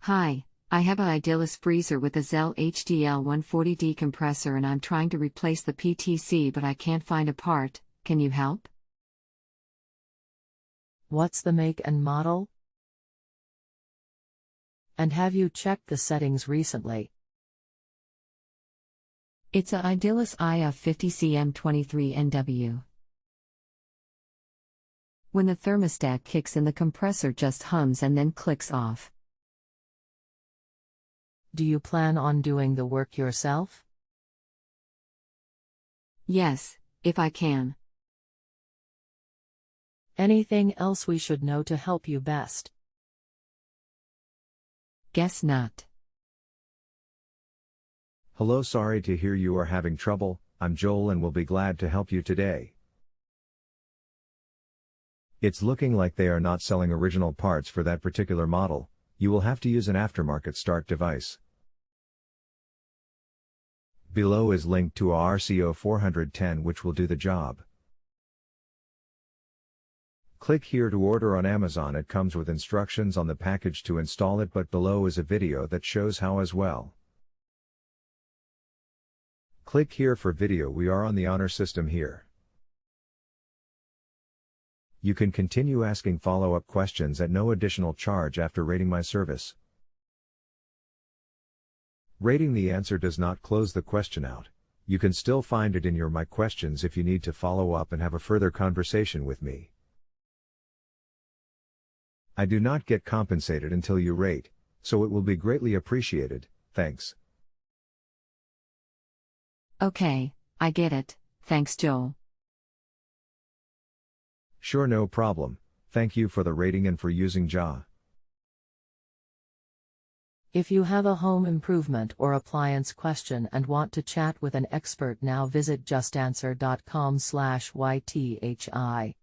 Hi, I have an Idylis freezer with a ZEL HDL140D compressor and I'm trying to replace the PTC but I can't find a part. Can you help? What's the make and model? And have you checked the settings recently? It's a Idylis IF50CM23NW. When the thermostat kicks in, the compressor just hums and then clicks off. Do you plan on doing the work yourself? Yes, if I can. Anything else we should know to help you best? Guess not. Hello, sorry to hear you are having trouble. I'm Joel and will be glad to help you today. It's looking like they are not selling original parts for that particular model. You will have to use an aftermarket start device. Below is linked to a RCO410 which will do the job. Click here to order on Amazon. It comes with instructions on the package to install it, but below is a video that shows how as well. Click here for video. We are on the honor system here. You can continue asking follow-up questions at no additional charge after rating my service. Rating the answer does not close the question out. You can still find it in your My Questions if you need to follow up and have a further conversation with me. I do not get compensated until you rate, so it will be greatly appreciated. Thanks. Okay, I get it. Thanks, Joel. Sure, no problem. Thank you for the rating and for using JA. If you have a home improvement or appliance question and want to chat with an expert now, visit justanswer.com/YTHI.